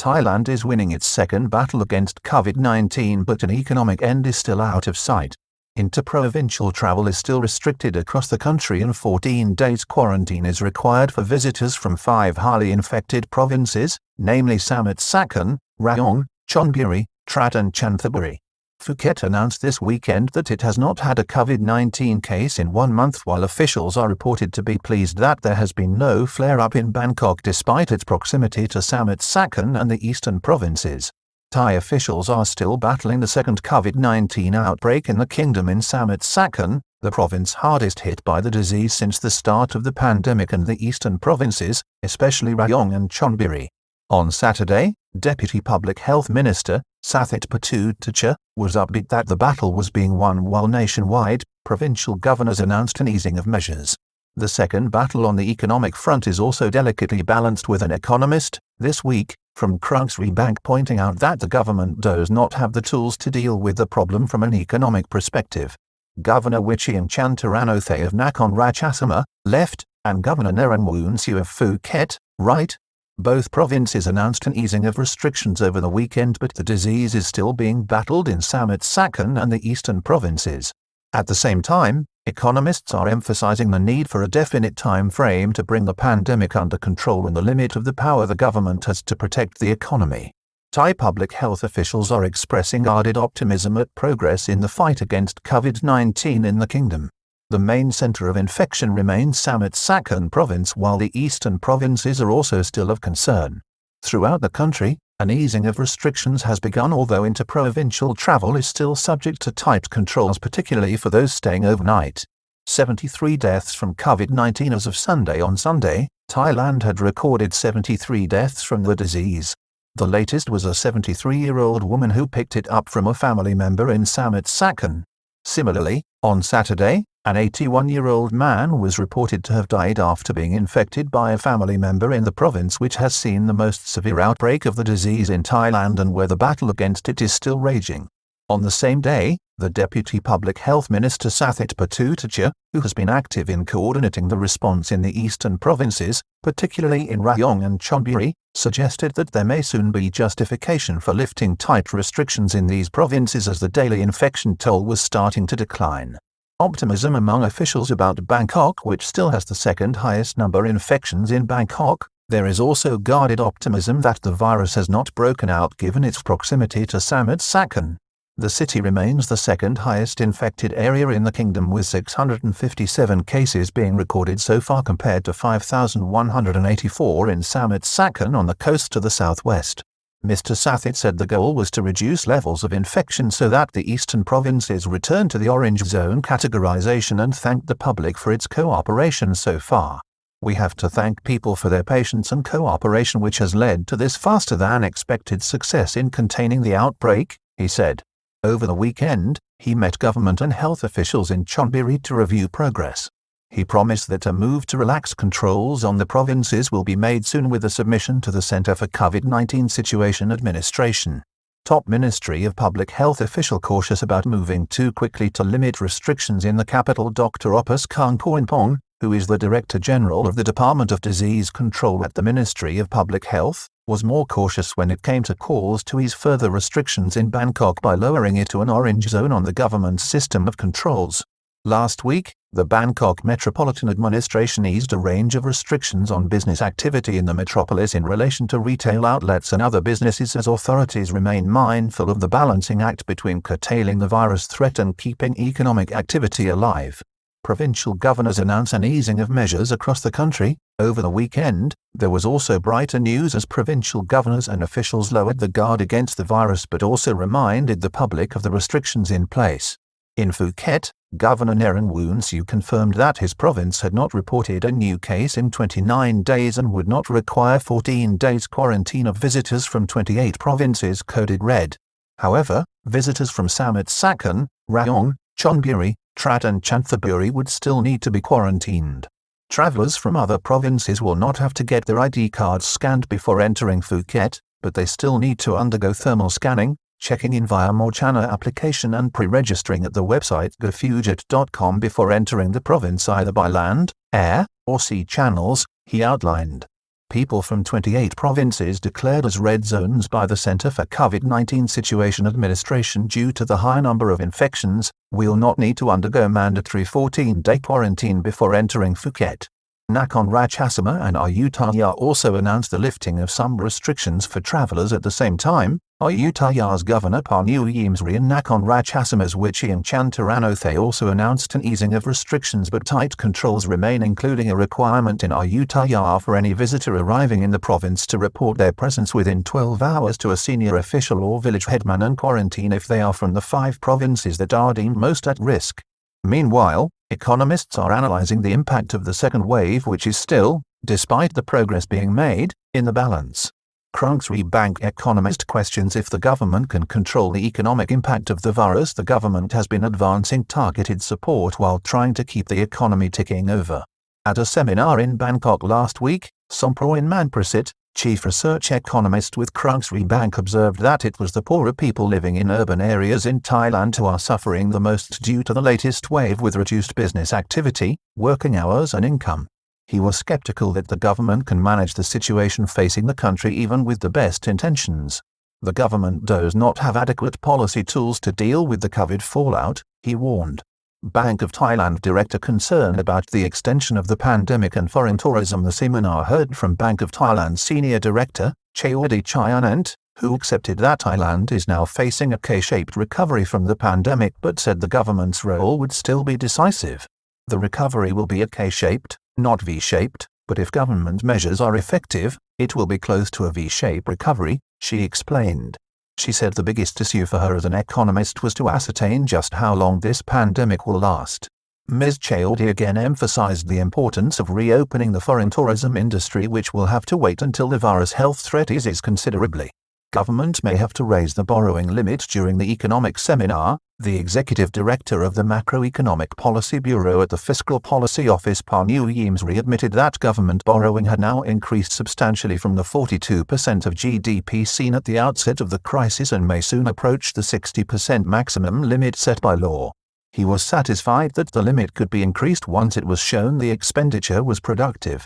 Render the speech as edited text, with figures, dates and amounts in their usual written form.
Thailand is winning its second battle against Covid-19, but an economic end is still out of sight. Interprovincial travel is still restricted across the country and 14 days quarantine is required for visitors from 5 highly infected provinces, namely Samut Sakhon, Rayong, Chonburi, Trat and Chanthaburi. Phuket announced this weekend that it has not had a Covid-19 case in 1 month, while officials are reported to be pleased that there has been no flare-up in Bangkok despite its proximity to Samut Sakhon and the eastern provinces. Thai officials are still battling the second Covid-19 outbreak in the kingdom in Samut Sakhon, the province hardest hit by the disease since the start of the pandemic, and the eastern provinces, especially Rayong and Chonburi. On Saturday, Deputy Public Health Minister, Samut Sakhon, was upbeat that the battle was being won, while nationwide, provincial governors announced an easing of measures. The second battle on the economic front is also delicately balanced, with an economist, this week, from Krungsri Bank pointing out that the government does not have the tools to deal with the problem from an economic perspective. Governor Wichian Chantaranothai of Nakhon Ratchasima, left, and Governor Naren Woonsiu of Phuket, right. Both provinces announced an easing of restrictions over the weekend, but the disease is still being battled in Samut Sakhon and the eastern provinces. At the same time, economists are emphasizing the need for a definite time frame to bring the pandemic under control and the limit of the power the government has to protect the economy. Thai public health officials are expressing guarded optimism at progress in the fight against Covid-19 in the kingdom. The main center of infection remains Samut Sakhon province, while the eastern provinces are also still of concern. Throughout the country, an easing of restrictions has begun, although interprovincial travel is still subject to tight controls, particularly for those staying overnight. 73 deaths from Covid-19 as of Sunday. On Sunday, Thailand had recorded 73 deaths from the disease. The latest was a 73-year-old woman who picked it up from a family member in Samut Sakhon. Similarly, on Saturday, an 81-year-old man was reported to have died after being infected by a family member in the province which has seen the most severe outbreak of the disease in Thailand and where the battle against it is still raging. On the same day, the Deputy Public Health Minister Samut Sakhon, who has been active in coordinating the response in the eastern provinces, particularly in Rayong and Chonburi, suggested that there may soon be justification for lifting tight restrictions in these provinces as the daily infection toll was starting to decline. Optimism among officials about Bangkok, which still has the second highest number of infections in Bangkok. There is also guarded optimism that the virus has not broken out given its proximity to Samut Sakhon. The city remains the second highest infected area in the kingdom, with 657 cases being recorded so far compared to 5,184 in Samut Sakhon on the coast to the southwest. Mr. Sakhon said the goal was to reduce levels of infection so that the eastern provinces return to the orange zone categorization, and thanked the public for its cooperation so far. We have to thank people for their patience and cooperation, which has led to this faster than expected success in containing the outbreak, he said. Over the weekend, he met government and health officials in Chonburi to review progress. He promised that a move to relax controls on the provinces will be made soon, with a submission to the Center for Covid-19 Situation Administration. Top Ministry of Public Health official cautious about moving too quickly to limit restrictions in the capital. Dr. Opus Kongpornpong, who is the Director General of the Department of Disease Control at the Ministry of Public Health, was more cautious when it came to calls to ease further restrictions in Bangkok by lowering it to an orange zone on the government's system of controls. Last week, the Bangkok Metropolitan Administration eased a range of restrictions on business activity in the metropolis in relation to retail outlets and other businesses, as authorities remain mindful of the balancing act between curtailing the virus threat and keeping economic activity alive. Provincial governors announce an easing of measures across the country. Over the weekend, there was also brighter news as provincial governors and officials lowered the guard against the virus but also reminded the public of the restrictions in place. In Phuket, Governor Naren Woonsiu confirmed that his province had not reported a new case in 29 days and would not require 14 days quarantine of visitors from 28 provinces coded red. However, visitors from Samut Sakhon, Rayong, Chonburi, Trat and Chanthaburi would still need to be quarantined. Travelers from other provinces will not have to get their ID cards scanned before entering Phuket, but they still need to undergo thermal scanning, checking in via Mochana application and pre-registering at the website gofujet.com before entering the province either by land, air, or sea channels, he outlined. People from 28 provinces declared as red zones by the Center for COVID-19 Situation Administration due to the high number of infections, will not need to undergo mandatory 14-day quarantine before entering Phuket. Nakhon Ratchasima and Ayutthaya also announced the lifting of some restrictions for travellers at the same time. Ayutthaya's Governor Panu Yimsri and Nakhon Ratchasima's Wichian Chantaranothai also announced an easing of restrictions, but tight controls remain, including a requirement in Ayutthaya for any visitor arriving in the province to report their presence within 12 hours to a senior official or village headman and quarantine if they are from the 5 provinces that are deemed most at risk. Meanwhile, economists are analyzing the impact of the second wave, which is still, despite the progress being made, in the balance. Krungsri Bank economist questions if the government can control the economic impact of the virus. The government has been advancing targeted support while trying to keep the economy ticking over. At a seminar in Bangkok last week, Somproin Manprasit, chief research economist with Krungsri Bank, observed that it was the poorer people living in urban areas in Thailand who are suffering the most due to the latest wave, with reduced business activity, working hours and income. He was skeptical that the government can manage the situation facing the country even with the best intentions. The government does not have adequate policy tools to deal with the COVID fallout, he warned. Bank of Thailand director concerned about the extension of the pandemic and foreign tourism. The seminar heard from Bank of Thailand senior director, Chayawadi Chayanant, who accepted that Thailand is now facing a K-shaped recovery from the pandemic, but said the government's role would still be decisive. The recovery will be a K-shaped, not V-shaped, but if government measures are effective, it will be close to a V-shaped recovery, she explained. She said the biggest issue for her as an economist was to ascertain just how long this pandemic will last. Ms. Chayawadi again emphasized the importance of reopening the foreign tourism industry, which will have to wait until the virus health threat eases considerably. Government may have to raise the borrowing limit during the economic seminar. The executive director of the Macroeconomic Policy Bureau at the Fiscal Policy Office, Panu Yimsri, admitted that government borrowing had now increased substantially from the 42% of GDP seen at the outset of the crisis and may soon approach the 60% maximum limit set by law. He was satisfied that the limit could be increased once it was shown the expenditure was productive.